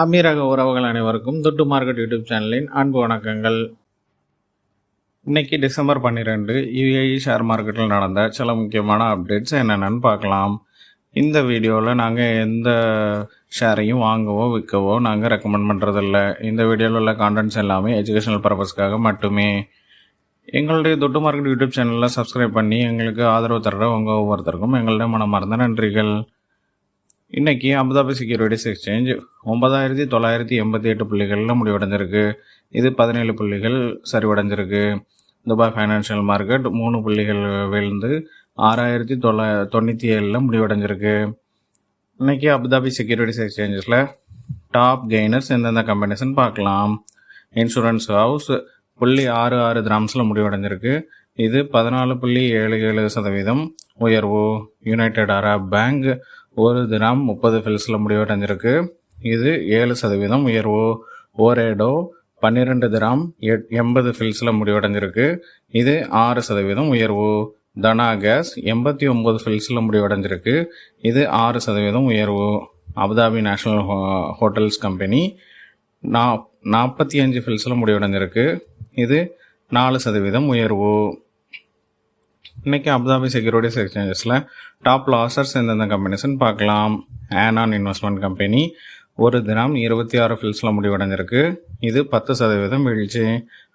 அமீரக உறவுகள் அனைவருக்கும் துட்டு மார்க்கெட் யூடியூப் சேனலின் அன்பு வணக்கங்கள். இன்னைக்கு டிசம்பர் 12 யுஏஇ ஷேர் மார்க்கெட்டில் நடந்த சில முக்கியமான அப்டேட்ஸ் என்னென்னு பார்க்கலாம். இந்த வீடியோவில் நாங்கள் எந்த ஷேரையும் வாங்கவோ விற்கவோ நாங்கள் ரெக்கமெண்ட் பண்ணுறதில்ல. இந்த வீடியோவில் உள்ள கான்டென்ட்ஸ் எல்லாமே எஜுகேஷனல் பர்பஸ்க்காக மட்டுமே. எங்களுடைய துட்டு மார்க்கெட் யூடியூப் சேனலில் சப்ஸ்கிரைப் பண்ணி எங்களுக்கு ஆதரவு தர்ற உங்கள் ஒவ்வொருத்தருக்கும் எங்களுடைய மனமார்ந்த நன்றிகள். இன்னைக்கு அபுதாபி செக்யூரிட்டிஸ் எக்ஸ்சேஞ்ச் 9988 புள்ளிகளில் முடிவடைஞ்சிருக்கு. இது 17 புள்ளிகள் சரிவடைஞ்சிருக்கு. துபாய் ஃபைனான்ஷியல் மார்க்கெட் 3 புள்ளிகள் விழுந்து 6997 முடிவடைஞ்சிருக்கு. இன்னைக்கு அபுதாபி செக்யூரிட்டிஸ் எக்ஸ்சேஞ்சஸில் டாப் கெய்னர்ஸ் எந்தெந்த கம்பெனிஸ்ன்னு பார்க்கலாம். இன்சூரன்ஸ் ஹவுஸ் 0.66 திராம்ஸில் முடிவடைஞ்சிருக்கு. இது 14.77% உயர்வு. யுனைடெட் அரப் பேங்க் 1 திராம் 30 ஃபில்ஸில் முடிவடைஞ்சிருக்கு. இது 7% உயர்வு. ஓரேடோ 12 திராம் 80 ஃபில்ஸில் முடிவடைஞ்சிருக்கு. இது 6% உயர்வு. தனா கேஸ் 89 ஃபில்ஸில் முடிவடைஞ்சிருக்கு. இது 6% உயர்வு. அபுதாபி நேஷனல் ஹோட்டல்ஸ் கம்பெனி 45 ஃபில்ஸில் முடிவடைஞ்சிருக்கு. இது 4% உயர்வு. இன்னைக்கு அபுதாபி செக்யூரிட்டிஸ் எக்ஸ்சேஞ்சஸில் டாப் லாசர்ஸ் எந்தெந்த கம்பெனிஸ்ன்னு பார்க்கலாம். ஆனான் இன்வெஸ்ட்மெண்ட் கம்பெனி 1 திராம் 26 ஃபில்ஸில் முடிவடைஞ்சிருக்கு. இது 10% வீழ்ச்சி.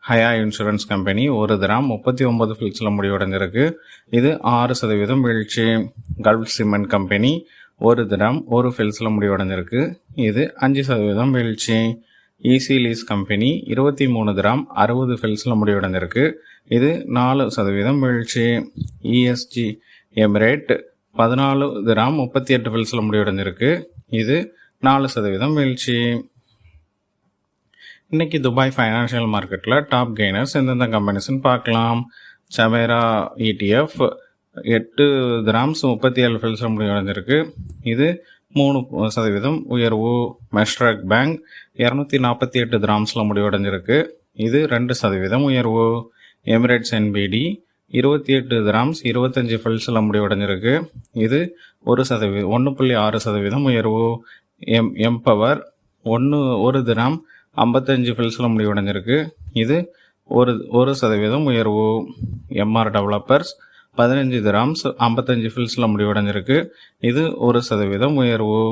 ஹயா இன்சூரன்ஸ் கம்பெனி 1 திராம் 39 ஃபில்ஸில் முடிவடைஞ்சிருக்கு. இது 6% வீழ்ச்சி. கல்ஃப் சிமெண்ட் கம்பெனி 1 திராம் 1 ஃபில்ஸில் முடிவடைஞ்சிருக்கு. இது 5% வீழ்ச்சி. ஈசி லீஸ் கம்பெனி 23 திராம் 60 ஃபில்ஸில் முடிவடைஞ்சிருக்கு. இது 4% வீழ்ச்சி. இஎஸ்ஜி எமிரேட் 14 திராம் 38 ஃபில்ஸில் முடிவடைஞ்சிருக்கு. இது 4% வீழ்ச்சி. இன்னைக்கு துபாய் ஃபைனான்ஷியல் மார்க்கெட்டில் டாப் கெய்னர்ஸ் எந்தெந்த கம்பெனிஸ்ன்னு பார்க்கலாம். சமேரா இடிஎஃப் 8 திராம்ஸ் 37 ஃபில்ஸில் முடிவடைஞ்சிருக்கு. இது 3% உயர்வு. மெஷ்ரக் பேங்க் 248 திராம்ஸில் முடிவடைஞ்சிருக்கு. இது 2% உயர்வு. எமிரேட்ஸ் என்பிடி 28 திராம்ஸ் 25 ஃபில்ஸில் முடிவடைஞ்சிருக்கு. இது 1.6% உயர்வு. எம்பவர் 1 திராம் 55 ஃபில்ஸில் முடிவடைஞ்சிருக்கு. இது 1% உயர்வு. எம்ஆர் டெவலப்பர்ஸ் 15 திராம்ஸ் 55 ஃபில்ஸில் முடிவடைஞ்சிருக்கு. இது 1% உயர்வு.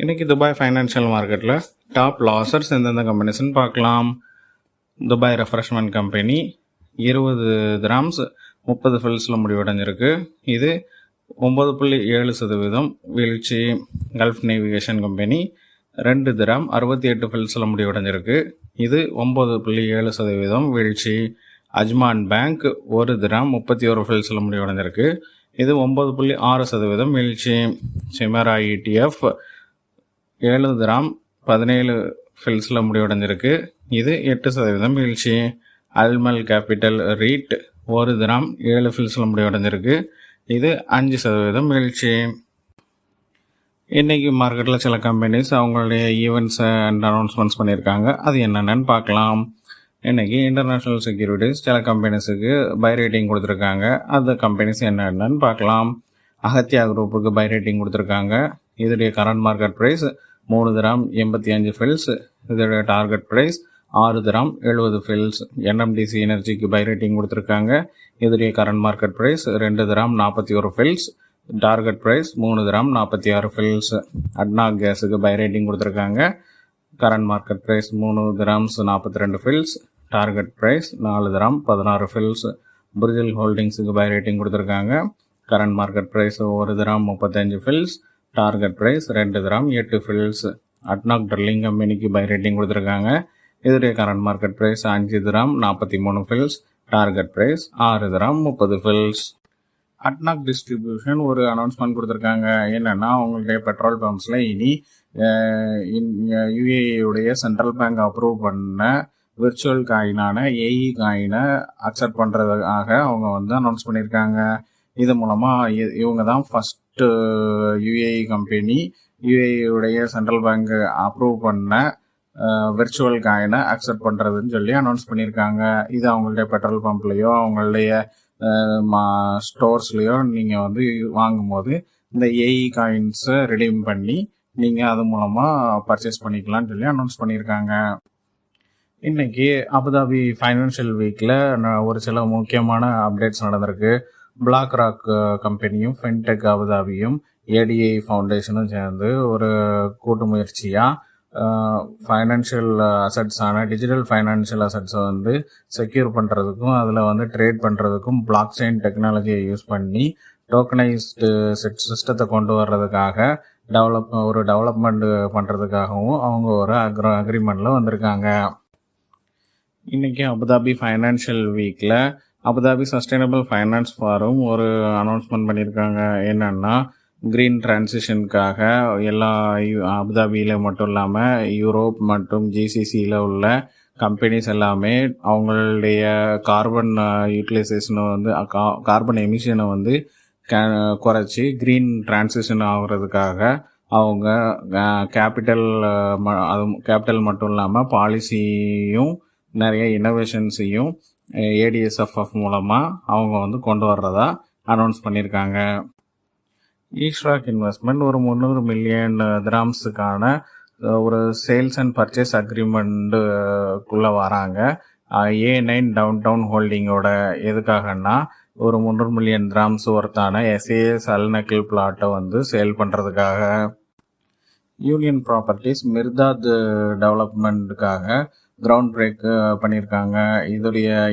இன்னைக்கு துபாய் ஃபைனான்ஷியல் மார்க்கெட்டில் டாப் லாசர்ஸ் எந்தெந்த கம்பெனிஸ்ன்னு பார்க்கலாம். துபாய் ரெஃப்ரெஷ்மெண்ட் கம்பெனி 20 திராம்ஸ் 30 ஃபில்ஸில் முடிவடைஞ்சிருக்கு. இது 9.7% வீழ்ச்சி. கல்ஃப் நேவிகேஷன் கம்பெனி 2 திராம் 68 ஃபில்ஸில் முடிவடைஞ்சிருக்கு. இது 9.7% வீழ்ச்சி. அஜ்மான் பேங்க் 1 திராம் 31 ஃபில்ஸில் முடிவடைஞ்சிருக்கு. இது 9.6% வீழ்ச்சி. சிமரா இடிஎஃப் 7 திராம் 17 ஃபில்ஸில் முடிவடைஞ்சிருக்கு. இது 8% வீழ்ச்சி. அல்மல் கேபிட்டல் ரீட் 1 திராம் 7 ஃபில்ஸில் முடிவடைஞ்சிருக்கு. இது 5% வீழ்ச்சி. இன்றைக்கி மார்க்கெட்டில் சில கம்பெனிஸ் அவங்களுடைய ஈவெண்ட்ஸ் அண்ட் அனௌன்ஸ்மெண்ட்ஸ் பண்ணியிருக்காங்க. அது என்னென்னு பார்க்கலாம். இன்றைக்கி இன்டர்நேஷ்னல் செக்யூரிட்டிஸ் சில கம்பெனிஸுக்கு பை ரேட்டிங் கொடுத்துருக்காங்க. அந்த கம்பெனிஸ் என்னென்னு பார்க்கலாம். அகத்தியா குரூப்புக்கு பை ரேட்டிங் கொடுத்துருக்காங்க. இதோடைய current market price 3 dirham 85 fils. இதோடைய target price 6 dirham 70 fils. NMDC எனர்ஜிக்கு பை ரேட்டிங் கொடுத்துருக்காங்க. இதோடைய current market price 2 dirham 41 fils. Target price 3 dirham 46 fils. ADNOC கேஸுக்கு பை ரேட்டிங் கொடுத்துருக்காங்க. Current market price 3 dirhams 42 fils. Target price 4 dirham 16 fils. Burjeel ஹோல்டிங்ஸுக்கு buy rating கொடுத்துருக்காங்க. Current market price 1 dirham 35 fils. Target price 2 gram 8 fils. ADNOC drilling கம்பெனிக்கு buy rating கொடுத்துருக்காங்க. இதோடைய current market price 5 dirham 43 fils. Target price 6 dirham 30 fils. ADNOC distribution ஒரு announcement கொடுத்துருக்காங்க. என்னென்னா அவங்களுடைய petrol பம்ப்ஸில் இனி யுஏஇயுடைய சென்ட்ரல் பேங்க் அப்ரூவ் பண்ண விர்ச்சுவல் காயினான ஏஇ காயினை அக்செப்ட் பண்ணுறதுக்காக அவங்க அனௌன்ஸ் பண்ணியிருக்காங்க. இது மூலமாக இவங்க தான் ஃபஸ்ட்டு யுஏஇ கம்பெனி யுஏஇயுடைய சென்ட்ரல் பேங்க் அப்ரூவ் பண்ண விர்ச்சுவல் காயினை அக்செப்ட் பண்ணுறதுன்னு சொல்லி அனௌன்ஸ் பண்ணியிருக்காங்க. இது அவங்களுடைய பெட்ரோல் பம்ப்லேயோ அவங்களுடைய ஸ்டோர்ஸ்லேயோ நீங்கள் வாங்கும்போது இந்த ஏஇ காயின்ஸை ரிடீம் பண்ணி நீங்கள் அது மூலமாக பர்ச்சேஸ் பண்ணிக்கலாம்னு சொல்லி அனௌன்ஸ் பண்ணியிருக்காங்க. இன்றைக்கி அபுதாபி ஃபைனான்ஷியல் வீக்கில் ஒரு சில முக்கியமான அப்டேட்ஸ் நடந்திருக்கு. பிளாக் ராக் கம்பெனியும் ஃபின்டெக் அபுதாபியும் ஏடிஐ ஃபவுண்டேஷனும் சேர்ந்து ஒரு கூட்டு முயற்சியாக ஃபைனான்ஷியல் அசட்ஸான டிஜிட்டல் ஃபைனான்ஷியல் அசட்ஸை வந்து செக்யூர் பண்ணுறதுக்கும் அதில் ட்ரேட் பண்ணுறதுக்கும் பிளாக் செயின் டெக்னாலஜியை யூஸ் பண்ணி டோக்கனைஸ்டு சிஸ்டத்தை கொண்டு வர்றதுக்காக டெவலப்மெண்ட் பண்ணுறதுக்காகவும் அவங்க ஒரு அக்ரிமெண்ட்டில் வந்திருக்காங்க. இன்றைக்கி அபுதாபி ஃபைனான்ஷியல் வீக்கில் அபுதாபி சஸ்டைனபிள் ஃபைனான்ஸ் ஃபாரம் ஒரு அனௌன்ஸ்மெண்ட் பண்ணியிருக்காங்க. என்னென்னா க்ரீன் டிரான்சிஷனுக்காக எல்லா அபுதாபியில் மட்டும் இல்லாமல் யூரோப் மற்றும் ஜிசிசியில் உள்ள கம்பெனிஸ் எல்லாமே அவங்களுடைய கார்பன் யூட்டிலைசேஷனை கார்பன் எமிஷனை குறைச்சி க்ரீன் டிரான்சிஷன் ஆகிறதுக்காக அவங்க கேபிட்டல் மட்டும் இல்லாமல் பாலிசியும் நிறைய இன்னோவேஷன்ஸையும் ஏடிஎஸ்எஃப்எஃப் மூலமாக அவங்க கொண்டு வர்றதா அனௌன்ஸ் பண்ணியிருக்காங்க. ஈஷ்ராக் இன்வெஸ்ட்மெண்ட் ஒரு 300 மில்லியன் திராம்ஸுக்கான ஒரு சேல்ஸ் அண்ட் பர்ச்சேஸ் அக்ரிமெண்ட்டுக்குள்ளே வராங்க. A9 டவுன் டவுன் ஹோல்டிங்கோட எதுக்காகன்னா ஒரு 300 மில்லியன் திராம்ஸ் ஒர்த்தான SAS அல்நக்கில் பிளாட்டை சேல் பண்ணுறதுக்காக. யூனியன் ப்ராப்பர்ட்டிஸ் மிர்தாத் டெவலப்மெண்ட்டுக்காக கிரவுண்ட் பிரேக் பண்ணியிருக்காங்க.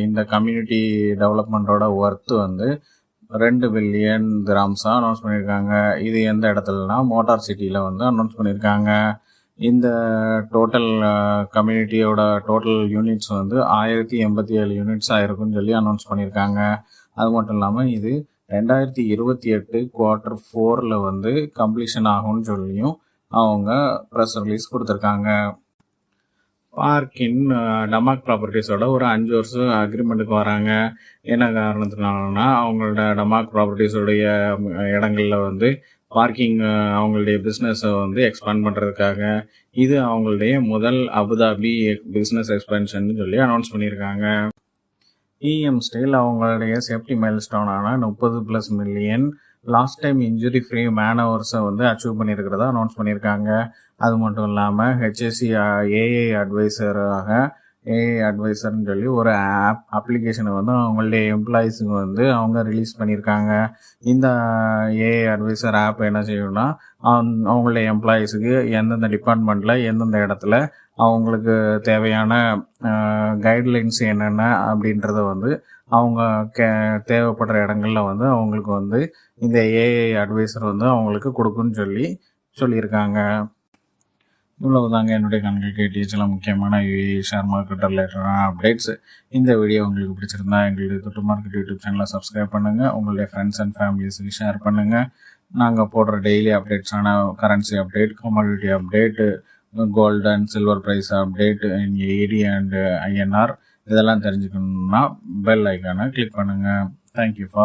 இந்த கம்யூனிட்டி டெவலப்மெண்ட்டோட ஒர்த்து 2 பில்லியன் திராம்ஸாக அனௌன்ஸ் பண்ணியிருக்காங்க. இது எந்த இடத்துலனா மோட்டார் சிட்டியில் அனௌன்ஸ் பண்ணியிருக்காங்க. இந்த டோட்டல் கம்யூனிட்டியோட டோட்டல் யூனிட்ஸ் 1087 யூனிட்ஸாக இருக்குன்னு சொல்லி அனௌன்ஸ் பண்ணியிருக்காங்க. அது மட்டும் இல்லாமல் இது 2028 Q4 கம்ப்ளீஷன் ஆகும்னு சொல்லியும் அவங்க ப்ரெஸ் ரிலீஸ் கொடுத்துருக்காங்க. பார்க்கின் டமாக் ப்ராப்பர்ட்டிஸோட ஒரு 5 வருஷம் அக்ரிமெண்ட்டுக்கு வராங்க. என்ன காரணத்தினாலனா அவங்களோட டமாக் ப்ராப்பர்ட்டிஸோடைய இடங்களில் பார்க்கிங் அவங்களுடைய பிஸ்னஸை எக்ஸ்பேண்ட் பண்ணுறதுக்காக. இது அவங்களுடைய முதல் அபுதாபி பிஸ்னஸ் எக்ஸ்பென்ஷன் சொல்லி அனௌன்ஸ் பண்ணியிருக்காங்க. EM ஸ்டைல் அவங்களுடைய சேஃப்டி மைல்ஸ்டோனான 30+ million lost time injury free man ஹவர்ஸை அச்சீவ் பண்ணியிருக்கிறதா அனௌன்ஸ் பண்ணியிருக்காங்க. அது மட்டும் இல்லாமல் HSE ஏஐ அட்வைசர்னு சொல்லி ஒரு அப்ளிகேஷனை அவங்களுடைய எம்ப்ளாயீஸுக்கு அவங்க ரிலீஸ் பண்ணியிருக்காங்க. இந்த ஏஐ அட்வைசர் ஆப் என்ன செய்யணும்னா அவங்களுடைய எம்ப்ளாயீஸுக்கு எந்தெந்த டிபார்ட்மெண்ட்டில் எந்தெந்த இடத்துல அவங்களுக்கு தேவையான கைட்லைன்ஸ் என்னென்ன அப்படின்றத அவங்க தேவைப்படுற இடங்களில் அவங்களுக்கு இந்த ஏஐ அட்வைசர் அவங்களுக்கு கொடுக்குன்னு சொல்லியிருக்காங்க. இவ்வளவுதாங்க என்னுடைய கண்கள் கேட்டிச்செல்லாம் முக்கியமான ஷேர் மார்க்கெட் ரிலேட்டடான அப்டேட்ஸ். இந்த வீடியோ உங்களுக்கு பிடிச்சிருந்தா எங்களுடைய தொட்டு மார்க்கெட் யூடியூப் சேனலை சப்ஸ்கிரைப் பண்ணுங்கள். உங்களுடைய ஃப்ரெண்ட்ஸ் அண்ட் ஃபேமிலிஸுக்கு ஷேர் பண்ணுங்கள். நாங்கள் போடுற டெய்லி அப்டேட்ஸான currency update, commodity update, gold and silver price update, AED and INR இதெல்லாம் தெரிஞ்சுக்கணுன்னா பெல் ஐக்கானை கிளிக் பண்ணுங்கள். Thank you for